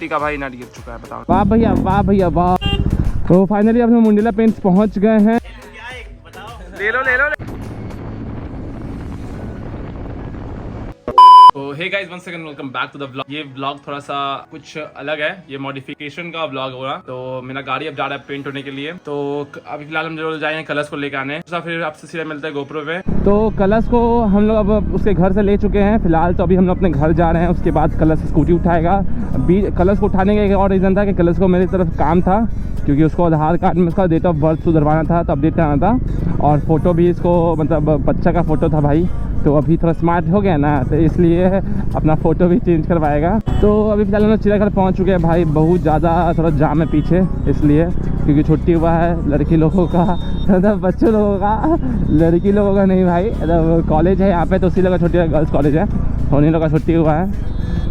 Scooty का भाई नट गिर चुका है, बताओ। वाह भैया, वाह भैया, वाह। तो फाइनली अब हम मुंडेला पेंट्स पहुंच गए हैं। ले लो ले लो। तो hey guys, one second, welcome back to the vlog. ये व्लॉग थोड़ा सा कुछ अलग है, ये मॉडिफिकेशन का व्लॉग होगा। तो मेरा गाड़ी अब जा रहा है पेंट होने के लिए। तो अभी फिलहाल हम जो जाएंगे कलर्स को लेकर आने, फिर आपसे सीधा मिलता है गोप्रो पे। तो कलर्स को हम लोग अब उसके घर से ले चुके हैं फिलहाल। तो अभी हम लोग अपने घर जा रहे हैं, उसके बाद कलर्स स्कूटी उठाएगा। अभी कलर्स को उठाने का एक और रीज़न था कि कलर्स को मेरी तरफ काम था, क्योंकि उसको आधार कार्ड में उसका डेट ऑफ बर्थ सुधरवाना था, तो अपडेट करना था। और फ़ोटो भी इसको मतलब बच्चा का फ़ोटो था भाई, तो अभी थोड़ा स्मार्ट हो गया ना, तो इसलिए अपना फ़ोटो भी चेंज करवाएगा। तो अभी फिलहाल हम लोग चिड़ियाघर पहुँच चुके हैं भाई। बहुत ज़्यादा थोड़ा जाम है पीछे, इसलिए क्योंकि छुट्टी हुआ है लड़की लोगों का, मतलब बच्चों लोगों का, लड़की लोगों का नहीं भाई। मतलब कॉलेज है यहाँ पे, तो उसी लोग का छुट्टी है, गर्ल्स कॉलेज है, उन्हीं लोग का छुट्टी हुआ है।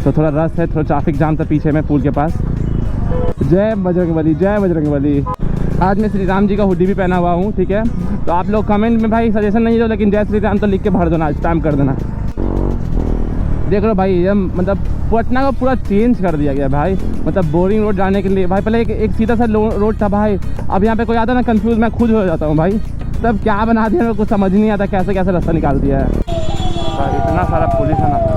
तो थोड़ा रश है, थोड़ा ट्रैफिक जाम था पीछे में पुल के पास। जय बजरंगबली, जय बजरंगबली। आज मैं श्री राम जी का हुडी भी पहना हुआ हूँ, ठीक है। तो आप लोग कमेंट में भाई सजेशन नहीं दो, लेकिन जय श्री राम तो लिख के भर देना, स्पैम कर देना। देख लो भाई, ये मतलब पटना को पूरा चेंज कर दिया गया भाई। मतलब बोरिंग रोड जाने के लिए भाई, पहले एक सीधा सा रोड था भाई। अब यहाँ पे कोई आता ना कंफ्यूज, मैं खुद हो जाता हूँ भाई। तब क्या बना दिया मेरे को समझ नहीं आता, कैसे कैसे रास्ता निकाल दिया है भाई। इतना सारा पुलिस है ना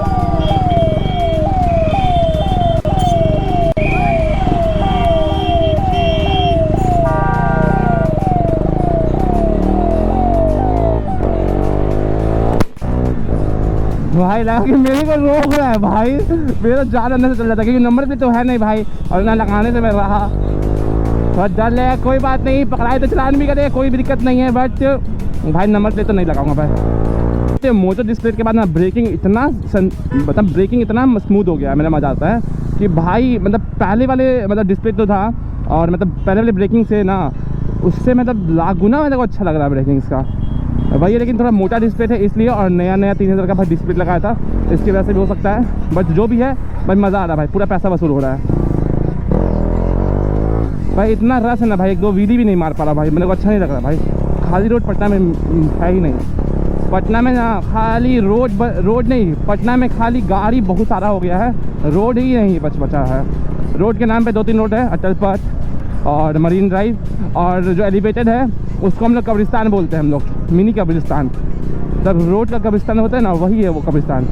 भाई, लगा कि मेरे को रोक रहा है भाई। मेरा जान अंदर से चल जाता, क्योंकि नंबर प्लेट तो है नहीं भाई, और ना लगाने से मैं रहा। थोड़ा डर लगा, कोई बात नहीं, पकड़ाए तो चलान भी करे, कोई भी दिक्कत नहीं है। बट भाई नंबर प्लेट तो नहीं लगाऊंगा भाई। तो मोटो डिस्प्ले के बाद ना ब्रेकिंग इतना मतलब ब्रेकिंग इतना स्मूथ हो गया, मेरा मजा आता है कि भाई मतलब पहले वाले मतलब डिस्प्ले तो था, और मतलब पहले वाले ब्रेकिंग से ना उससे मतलब लाख गुना मेरे को अच्छा लग रहा है ब्रेकिंग इसका भाई। लेकिन थोड़ा मोटा डिस्प्ले है इसलिए, और नया 3000 का भाई डिस्प्ले लगाया था, इसकी वजह से भी हो सकता है। बट जो भी है भाई, मज़ा आ रहा है भाई, पूरा पैसा वसूल हो रहा है भाई। इतना रश है ना भाई, एक दो व्हीली भी नहीं मार पा रहा भाई, मेरे को अच्छा नहीं लग रहा भाई। खाली रोड पटना में है ही नहीं। पटना में ना खाली रोड नहीं, पटना में खाली गाड़ी बहुत सारा हो गया है, रोड ही नहीं बचा है। रोड के नाम पे 2-3 रोड है, अटल पथ और मरीन ड्राइव, और जो एलिवेटेड है उसको हम लोग कब्रिस्तान बोलते हैं, हम लोग मिनी कब्रिस्तान। तब रोड का कब्रिस्तान होता है ना, वही है वो कब्रिस्तान।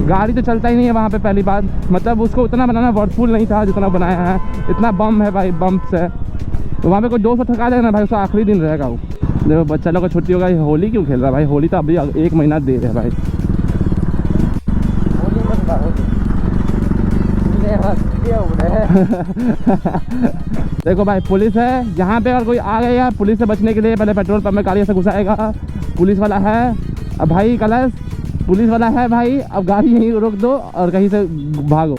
गाड़ी तो चलता ही नहीं है वहाँ पे, पहली बात। मतलब उसको उतना बनाना वर्थफुल नहीं था जितना बनाया है। इतना बम है भाई, बम्प्स है, तो वहाँ पे कोई 200 ठका देगा ना भाई, उसका आखिरी दिन रहेगा वो। देखो बच्चा लोग का छुट्टी होगा, होली क्यों खेल रहा है भाई? होली तो अभी 1 महीना दे रहे हैं भाई। देखो भाई, पुलिस है यहाँ पे, और कोई आ गया पुलिस से बचने के लिए पहले पेट्रोल पंप में गाड़ी से घुसाएगा। पुलिस वाला है अब भाई, कलश पुलिस वाला है भाई। अब गाड़ी यहीं रोक दो और कहीं से भागो।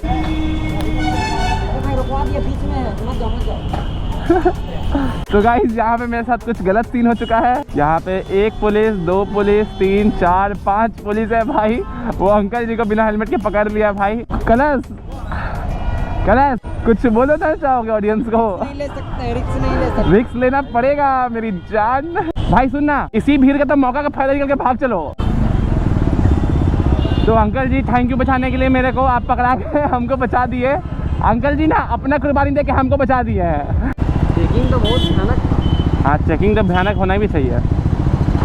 तो गाइस, यहाँ पे मेरे साथ कुछ गलत सीन हो चुका है। यहाँ पे 1 पुलिस, 2 पुलिस, 3, 4, 5 पुलिस है भाई। वो अंकल जी को बिना हेलमेट के पकड़ लिया भाई। कलश कुछ बोलो ना चाहोगे ऑडियंस को? नहीं ले सकते, रिक्स नहीं ले सकते। रिक्स लेना पड़ेगा मेरी जान। भाई सुनना, इसी भीड़ का तो मौका का फायदा निकल के भाग चलो। तो अंकल जी थैंक यू बचाने के लिए मेरे को, आप पकड़ा के हमको बचा दिए। अंकल जी ना अपना कुर्बानी दे के हमको बचा दिए है। चेकिंग तो बहुत भयानक था। हाँ, चेकिंग तो भयानक होना भी चाहिए।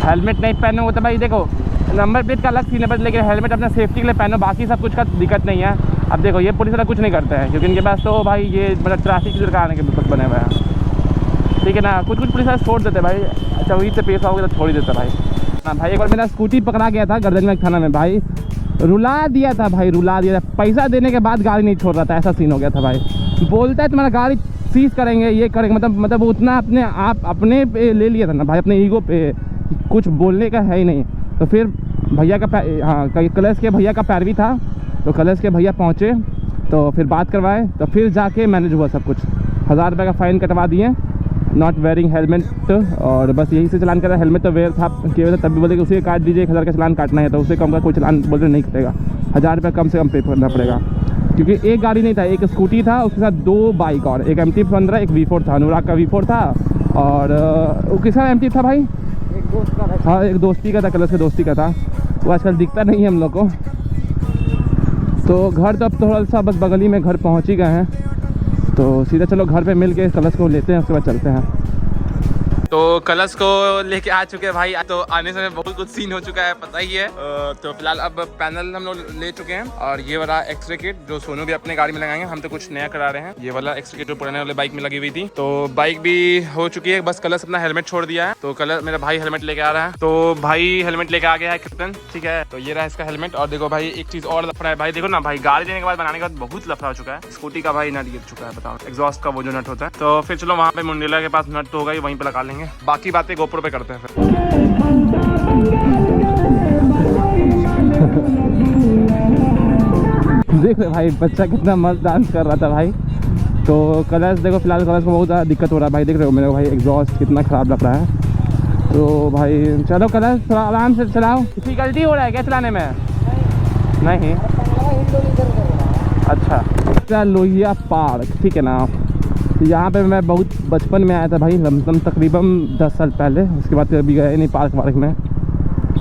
हेलमेट नहीं पहनो वो तो भाई देखो, नंबर प्लेट का अलग सीन है, लेकिन हेलमेट अपना सेफ्टी के लिए पहनो, बाकी सब कुछ का दिक्कत नहीं है। अब देखो ये पुलिस वाला कुछ नहीं करते हैं, क्योंकि इनके पास तो भाई ये मतलब ट्रैफिक की आने के कुछ बने हुए हैं, ठीक है ना। कुछ पुलिस वाले छोड़ देते भाई, अच्छा वही से पेश आओगे तो छोड़ ही देते भाई ना भाई। एक बार मेरा स्कूटी पकड़ा गया था गर्दनगंज थाना में भाई, रुला दिया था भाई, रुला दिया था। पैसा देने के बाद गाड़ी नहीं छोड़ रहा था, ऐसा सीन हो गया था भाई। बोलता है तुम्हारा गाड़ी सीज करेंगे, ये करेंगे, मतलब उतना अपने पे ले लिया था ना भाई, अपने ईगो पे, कुछ बोलने का है ही नहीं। तो फिर भैया का कलश के भैया का पैरवी था, तो कलश के भैया पहुँचे, तो फिर बात करवाए, तो फिर जाके मैनेज हुआ सब कुछ। 1000 रुपये का फ़ाइन कटवा दिए, नॉट वेयरिंग हेलमेट, और बस यही से चलान करा। हेलमेट तो वेयर था केवल, तब भी बोले कि उसे काट दीजिए, 1000 का चलान काटना है, तो उससे कम का कोई चलान बोल रहे नहीं कटेगा, 1000 रुपये कम से कम पे करना पड़ेगा। क्योंकि एक गाड़ी नहीं था, एक स्कूटी था, उसके साथ 2 बाइक और एक MT-15, एक V4 था, अनुराग का V4 था, और वो किसका MT था भाई? एक दोस्त का। हाँ, एक दोस्ती का था, कलश के दोस्ती का था। वो आजकल दिखता नहीं है हम लोग को। तो घर तो अब थोड़ा सा बस बगल ही में घर पहुँच ही गए हैं। तो सीधा चलो घर पे मिल के कलश को लेते हैं, उसके बाद चलते हैं। तो कलश को लेके आ चुके हैं भाई। तो आने से बहुत कुछ सीन हो चुका है, पता ही है। तो फिलहाल अब पैनल हम लोग ले चुके हैं और ये वाला एक्सरे किट जो सोनू भी अपने गाड़ी में लगाएंगे, हम तो कुछ नया करा रहे हैं। ये वाला एक्सरे किट जो पुराने वाले बाइक में लगी हुई थी, तो बाइक भी हो चुकी है। बस कलश अपना हेलमेट छोड़ दिया है, तो कलश मेरा भाई हेलमेट लेके आ रहा है। तो भाई हेलमेट लेके आ गया है कैप्टन, ठीक है। तो ये रहा इसका हेलमेट। और देखो भाई एक चीज और लफड़ा है भाई, देखो ना भाई, गाड़ी लेने के बाद बनाने के बाद बहुत लफड़ा हो चुका है। स्कूटी का भाई नट गिर चुका है, बताओ, एग्जॉस्ट का वो जो नट होता है। तो फिर चलो वहाँ पे मुंडेला के पास नट तो होगा ही, वहीं पे लगा लेंगे। बाकी बातें गोप्रो पे करते हैं फिर। देख रहे भाई बच्चा कितना मस्त डांस कर रहा था भाई। तो कलश देखो, फिलहाल कलश को बहुत ज़्यादा दिक्कत हो रहा है भाई, देख रहे हो मेरे को भाई एग्जॉस्ट कितना ख़राब लग रहा है। तो भाई चलो कलश थोड़ा आराम से चलाओ। डिफिकल्टी हो रहा है क्या चलाने में? नहीं, अच्छा। लोहिया पार्क, ठीक है ना। यहाँ पे मैं बहुत बचपन में आया था भाई, लमसम तकरीबन 10 साल पहले। उसके बाद अभी गए नहीं पार्क वार्क में,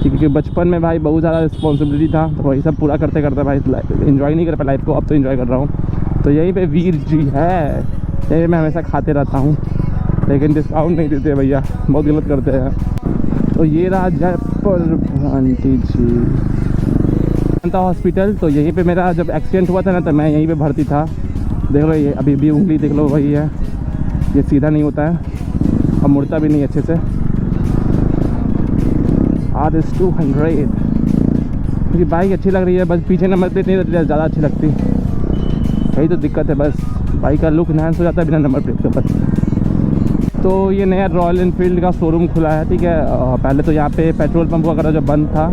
क्योंकि बचपन में भाई बहुत ज़्यादा रिस्पॉन्सिबिलिटी था, तो वही सब पूरा करते करते भाई एंजॉय नहीं कर पाया लाइफ को। अब तो एंजॉय कर रहा हूँ। तो यहीं पे वीर जी है, यहीं मैं हमेशा खाते रहता हूँ, लेकिन डिस्काउंट नहीं देते भैया, बहुत गलत करते हैं। तो ये रहा जयपुर आंटी जी हॉस्पिटल। तो यहीं पे मेरा जब एक्सीडेंट हुआ था ना, तो मैं यहीं पे भर्ती था। देख लो ये अभी भी उंगली देख लो वही है, ये सीधा नहीं होता है, अब मुड़ता भी नहीं अच्छे से। RS200 मुझे बाइक अच्छी लग रही है, बस पीछे नंबर प्लेट नहीं रहती, ज़्यादा अच्छी लगती, यही तो दिक्कत है। बस बाइक का लुक इन्हांस हो जाता है बिना नंबर प्लेट के बस। तो ये नया रॉयल एनफील्ड का शोरूम खुला है, ठीक है। पहले तो यहाँ पे पेट्रोल पंप वगैरह जो बंद था।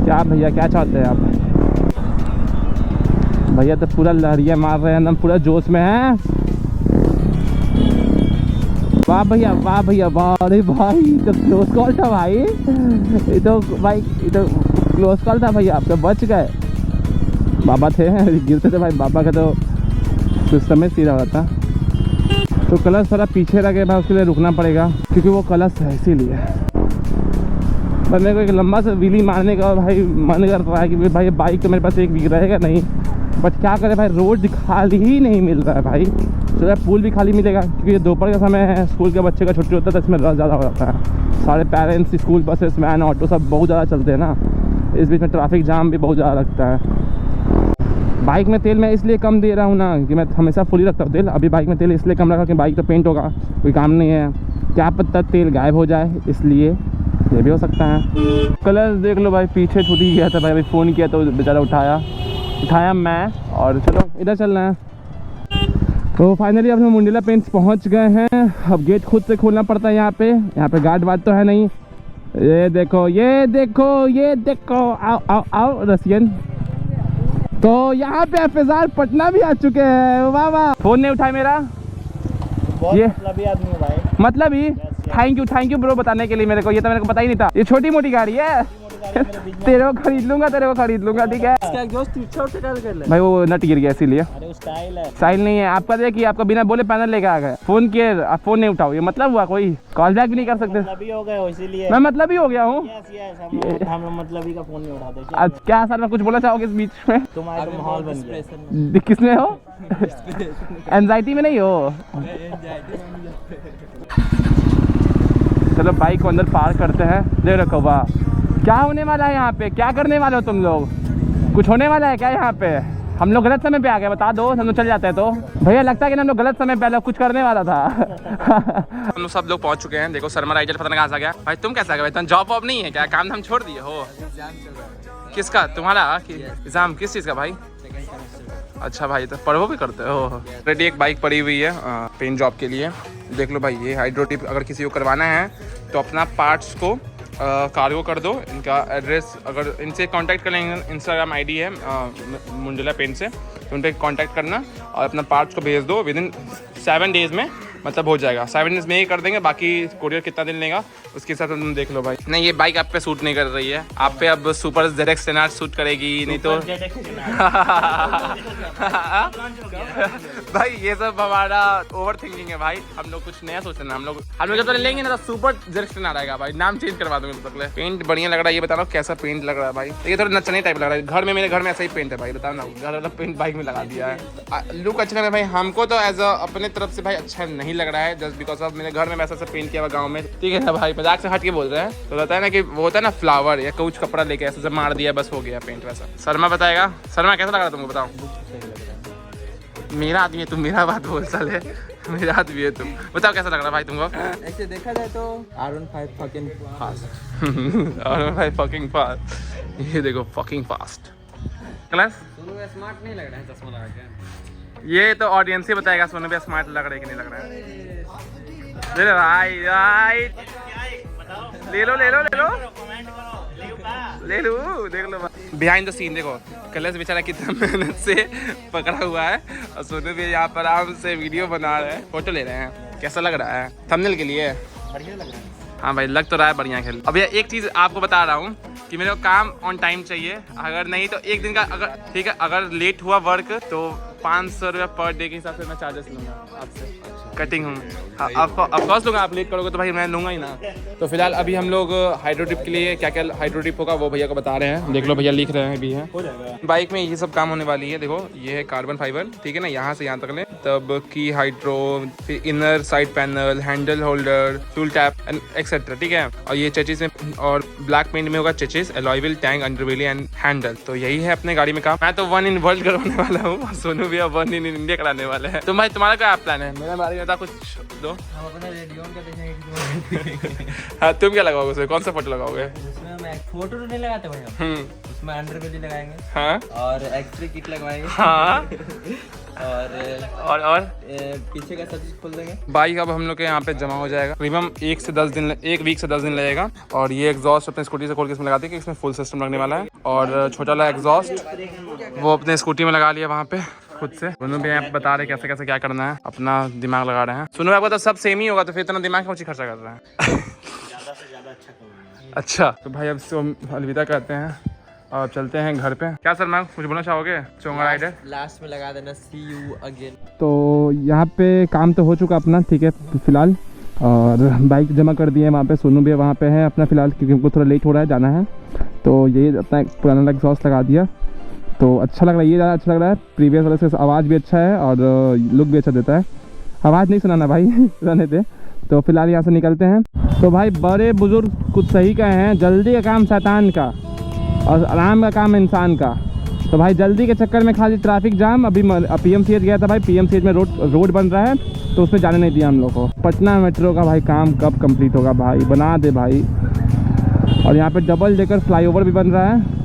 क्या भैया क्या चाहते हैं आप? भैया तो पूरा लहरिया मार रहे हैं, एकदम पूरा जोश में है। वाह भैया वाह भैया वाह। अरे भाई तो क्लोज कॉल था भाई, ये तो भाई ये तो क्लोज कॉल था भैया, आप तो बच गए। बाबा थे गिरते थे भाई, बाबा का तो कुछ समय सीधा हो था। तो कलश थोड़ा पीछे रह गए भाई, उसके लिए रुकना पड़ेगा क्योंकि वो कलश है इसीलिए। पर मेरे को एक लंबा सा व्हीली मारने का भाई मन कर रहा है कि भाई बाइक तो मेरे पास एक वीक रहेगा नहीं, बट क्या करें भाई, रोड खाली ही नहीं मिल रहा है भाई। तो पूल भी खाली मिलेगा क्योंकि ये दोपहर का समय है, स्कूल के बच्चे का छुट्टी होता है, तो इसमें रश ज़्यादा हो जाता है। सारे parents, school buses, van, auto सब बहुत ज़्यादा चलते हैं ना, इस बीच में ट्रैफिक जाम भी बहुत ज़्यादा लगता है। बाइक में तेल मैं इसलिए कम दे रहा हूँ ना कि मैं हमेशा फुली रखता हूँ तेल। अभी बाइक में तेल इसलिए कम रखा कि बाइक तो पेंट होगा, कोई काम नहीं है, क्या पता तेल गायब हो जाए, इसलिए ये भी हो सकता है। कलर देख लो भाई, पीछे छूट ही गया था भाई, अभी फ़ोन किया तो बेचारा उठाया मैं। और चलो इधर चलना है। तो फाइनली अब हम मुंडेला पेंट्स पहुंच गए हैं। अब गेट खुद से खोलना पड़ता है यहाँ पे गार्ड वार्ड तो है नहीं। ये देखो ये देखो ये देखो, आओ आओ आओ रसियन। तो यहाँ पे एफएसआर पटना भी आ चुके हैं। वाह वाह, फ़ोन नहीं उठाया मेरा, ये मतलब आदमी है भाई, मतलब ही थैंक यू ब्रो बताने के लिए मेरे को, ये तो मेरे को पता ही नहीं था। ये छोटी मोटी गाड़ी है, तेरे को खरीद लूंगा ठीक है। इसका एग्जॉस्ट पीछे से डाल कर ले भाई, वो नट गिर गया इसीलिए। अरे वो स्टाइल है, स्टाइल नहीं है आपका, देखिए आपका बिना बोले पैनल लेके आ गए, फोन किए आप फोन नहीं उठाओ, ये मतलब हुआ? कोई कॉल बैक भी नहीं कर सकते? मतलब ही हो गए हो इसीलिए। मैं मतलब ही हो गया हूँ। हम मतलब ही का फोन नहीं उठाते। अच्छा क्या सर, मैं कुछ बोला चाहोगे इस बीच में? तुम्हारा तो माहौल बन गया। किसमें हो? एंजाइटी में नहीं हो? चलो बाइक को अंदर पार्क करते हैं। देख रखो वाह, क्या होने वाला है यहाँ पे? क्या करने वाले हो तुम लोग? कुछ होने वाला है क्या यहाँ पे? हम लोग गलत समय पे आ गए, बता दो, हम लोग चल जाते हैं। तो भैया लगता है कि हम लोग गलत समय पे कुछ करने वाला था। हम लोग सब लोग पहुंच चुके हैं। देखो शर्मा राइजल पता नहीं कहाँ से आ गया भाई। तुम कैसे आ गए भाई? जॉब वॉब नहीं है क्या? काम हम छोड़ दिए हो? किसका? तुम्हारा एग्जाम किस चीज़ का भाई? अच्छा भाई, तो पढ़ो भी करते हो? रेडी एक बाइक पड़ी हुई है पेंट जॉब के लिए। देख लो भाई, ये हाइड्रोटिप अगर किसी को करवाना है तो अपना पार्ट्स को कार्गो कर दो। इनका एड्रेस अगर इनसे कांटेक्ट कर लेंगे, इंस्टाग्राम आईडी है मुंडेला पेंट से, तो उन पर कांटेक्ट करना और अपना पार्ट्स को भेज दो। विदिन 7 डेज़ में मतलब हो जाएगा 7 डेज में ही कर देंगे, बाकी कोरियर कितना दिन लेगा उसके हिसाब से तुम देख लो भाई। नहीं ये बाइक आप पे सूट नहीं कर रही है, आप पे अब सुपर ZX टेनार सूट करेगी, नहीं तो भाई ये सब हमारा ओवर थिंकिंग है भाई, हम लोग कुछ नया सोच रहे हैं। हम लोग जब तक लेंगे ना तो सुपर ZX टेनार आएगा भाई, नाम चेंज करवा दूंगे तब तक। पेंट बढ़िया लग रहा है, ये बताओ कैसा पेंट लग रहा है भाई? ये थोड़ा नचने टाइप लग रहा है, घर में मेरे घर में ऐसा ही पेंट है भाई, बताओ ना, घर वाला पेंट बाइक में लगा दिया है। लुक अच्छा लग रहा है भाई हमको तो एज अ अपने तरफ से भाई अच्छा नहीं लग रहा है, जस्ट बिकॉज ऑफ मेरे घर में वैसा सा पेंट किया हुआ गाँव में, ठीक है ना भाई, मजाक से हट के बोल रहे हैं। तो रहता है ना कि वो होता है ना फ्लावर या कुछ कपड़ा लेके ऐसे से मार दिया बस हो गया पेंट वैसा। शर्मा बताएगा, शर्मा कैसा लग रहा है तुमको बताओ? मेरा आदमी है तुम, मेरा बात बोल साले, मेरा आदमी है तुम, बताओ कैसा लग रहा है भाई तुमको? ऐसे देखा जाए तो R15 fucking fast। R15 fucking fast, ये देखो fucking fast। क्लास स्मार्ट नहीं लग रहा है चश्मा लगा के। ये तो ऑडियंस ही बताएगा सोनू भी स्मार्ट लग रहा है कि नहीं लग रहा है। ले लो भाई भाई, ले लो ले लो ले लो ले लो, देख लो बिहाइंड द सीन। देखो कलर्स बेचारा कितना मेहनत से पकड़ा हुआ है और सोनू भी यहाँ पर आराम से वीडियो बना रहे हैं, फोटो ले रहे हैं। कैसा लग रहा है थंबनेल के लिए? बढ़िया लग रहा है। हाँ भाई लग तो रहा है बढ़िया खेल। अब ये एक चीज़ आपको बता रहा हूँ कि मेरे को काम ऑन टाइम चाहिए, अगर नहीं तो एक दिन का, अगर ठीक है अगर लेट हुआ वर्क तो 500 रुपया पर डे के हिसाब से मैं चार्जेस लूँगा आपसे, कटिंग हूँ। ऑफकोर्स लूँगा, आप लेट करोगे तो भाई मैं लूँगा ही ना। तो फिलहाल अभी हम लोग हाइड्रो ट्रिप के लिए क्या क्या हाइड्रो ट्रिप होगा वो भैया को बता रहे हैं, देख लो भैया लिख रहे हैं भी है। बाइक में ये सब काम होने वाली है। देखो ये है कार्बन फाइबर, ठीक है ना, यहाँ से यहाँ तक ले, तब की हाइड्रो, फिर inner side panel, handle holder, fuel tap etcetera, ठीक है। और ये चेचिस में और ब्लैक पेंट में होगा chassis, alloy wheel, tank, underbelly and handle. तो यही है अपने गाड़ी में काम। मैं तो 1 इन वर्ल्ड करवाने वाला हूँ, सोनू भैया 1 इन इंडिया कराने वाले हैं। तो भाई तुम्हारा क्या प्लान है? मेरा बारे में बता कुछ दो। हम अपना रेडियन का देखेंगे। हाँ तुम क्या लगाओगे उसमें, कौन सा फोटो लगाओगे? उसमें मैं फोटो तो नहीं लगाते भाई, उसमें अंडरबेली लगाएंगे, हाँ, और एक्सरे किट लगवाएंगे, हाँ, और पीछे का सब चीज खोल देंगे। बाइक अब हम लोग के यहाँ पे जमा हो जाएगा, करीबन 1 वीक से 10 दिन लगेगा। और ये एग्जॉस्ट अपने स्कूटी से खोल के इसमें लगाते हैं कि इसमें फुल सिस्टम लगने वाला है। और छोटा वाला एग्जॉस्ट वो अपने स्कूटी में लगा लिया वहाँ पे खुद से। दोनों भी आप बता रहे कैसे कैसे क्या करना है, अपना दिमाग लगा रहे हैं। सुनो आपको तो सब सेम ही होगा, तो फिर इतना दिमाग क्यों खर्चा कर रहे हैं? ज्यादा से ज्यादा अच्छा करूँगा। अच्छा तो भाई अब इसको अलविदा कहते हैं और चलते हैं घर पे। क्या सर मैम कुछ बोलना चाहोगे? चोंगा राइडर लास्ट में लगा देना सी यू अगेन। तो यहाँ पे काम तो हो चुका अपना, ठीक है फिलहाल, और बाइक जमा कर दिए वहाँ पे। सोनू भी वहाँ पे है अपना फिलहाल, क्योंकि उनको थोड़ा लेट हो रहा है, जाना है। तो ये अपना पुराना एग्जॉस्ट लगा दिया, तो अच्छा लग रहा है, ये ज़्यादा अच्छा लग रहा है। प्रीवियस वाले से आवाज़ भी अच्छा है और लुक भी अच्छा देता है। आवाज़ नहीं सुनाना भाई रहने दे। तो फिलहाल यहाँ से निकलते हैं। तो भाई बड़े बुजुर्ग कुछ सही कहे हैं, जल्दी का काम शैतान का और आराम का काम इंसान का। तो भाई जल्दी के चक्कर में खाली ट्रैफिक जाम। अभी PMCH गया था भाई, PMCH में रोड बन रहा है तो उसमें जाने नहीं दिया हम लोग को। पटना मेट्रो का भाई काम कब कंप्लीट होगा भाई, बना दे भाई। और यहाँ पे डबल डेकर फ्लाईओवर भी बन रहा है,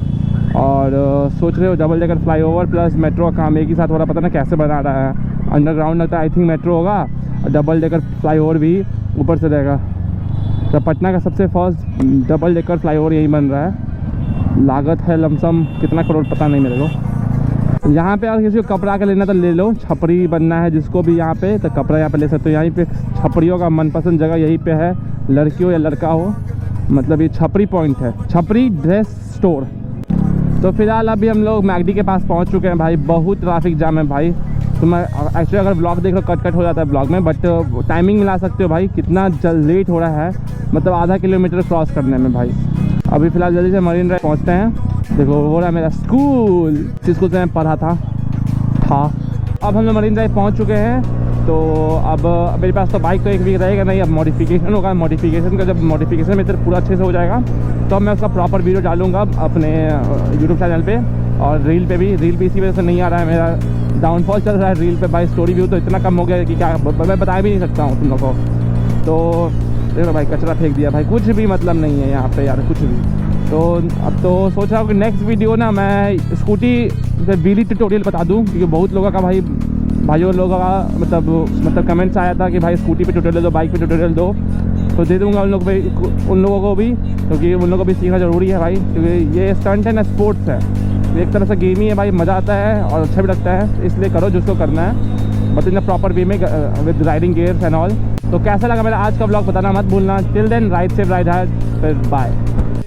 और सोच रहे हो double decker flyover plus metro का काम एक ही साथ हो रहा, पता ना कैसे बना रहा है। अंडरग्राउंड लगता है, आई थिंक मेट्रो होगा और डबल डेकर फ्लाईओवर भी ऊपर से रहेगा। तो पटना का सबसे फर्स्ट डबल डेकर फ्लाईओवर यही बन रहा है। लागत है लमसम कितना करोड़ पता नहीं मेरे को। यहाँ पे अगर किसी को कपड़ा के लेना तो ले लो, छपरी बनना है जिसको भी यहाँ पे, तो कपड़ा यहाँ पे ले सकते हो। यहीं पे छपरियों का मनपसंद जगह यहीं पे है, लड़की हो या लड़का हो, मतलब ये छपरी पॉइंट है, छपरी ड्रेस स्टोर। तो फिलहाल अभी हम लोग मैकडी के पास पहुँच चुके हैं भाई। बहुत ट्रैफिक जाम है भाई। तुम एक्चुअली अगर ब्लॉग देख लो कट हो जाता है ब्लॉग में, बट टाइमिंग मिला सकते हो भाई। कितना लेट हो रहा है, मतलब आधा किलोमीटर क्रॉस करने में भाई। अभी फिलहाल जल्दी से मरीन ड्राइव पहुँचते हैं। देखो वो रहा मेरा स्कूल, जिस स्कूल से मैं पढ़ा था। अब हम लोग मरीन ड्राइव पहुँच चुके हैं। तो अब मेरे पास तो बाइक तो एक वीक रहेगा नहीं, अब मॉडिफिकेशन होगा। मॉडिफिकेशन का जब मॉडिफिकेशन में पूरा अच्छे से हो जाएगा तो मैं उसका प्रॉपर वीडियो डालूंगा अपने यूट्यूब चैनल पे और रील पे भी। रील पे इसी वजह से नहीं आ रहा है, मेरा डाउनफॉल चल रहा है रील पे भाई। स्टोरी व्यू तो इतना कम हो गया कि क्या मैं बता भी नहीं सकता हूँ तुम लोग को। तो देखो भाई कचरा फेंक दिया भाई, कुछ भी मतलब नहीं है यहाँ पे यार, कुछ भी। तो अब तो सोच रहा हूँ कि नेक्स्ट वीडियो ना मैं स्कूटी व्हीली ट्यूटोरियल बता दूँ, क्योंकि बहुत लोगों का भाइयों लोगों का मतलब कमेंट्स आया था कि भाई स्कूटी पे ट्यूटोरियल दो, बाइक पे ट्यूटोरियल दो। तो दे दूँगा उन लोगों को भी, क्योंकि उन लोगों को भी सीखना ज़रूरी है भाई। क्योंकि ये स्टंट है ना, स्पोर्ट्स है, एक तरह से गेम ही है भाई, मज़ा आता है और अच्छा भी लगता है, इसलिए करो जिसको करना है। But in the proper way में with riding gears and all. तो कैसा लगा मेरा आज का ब्लॉग बताना मत भूलना। Till then ride safe ride hard, फिर बाय।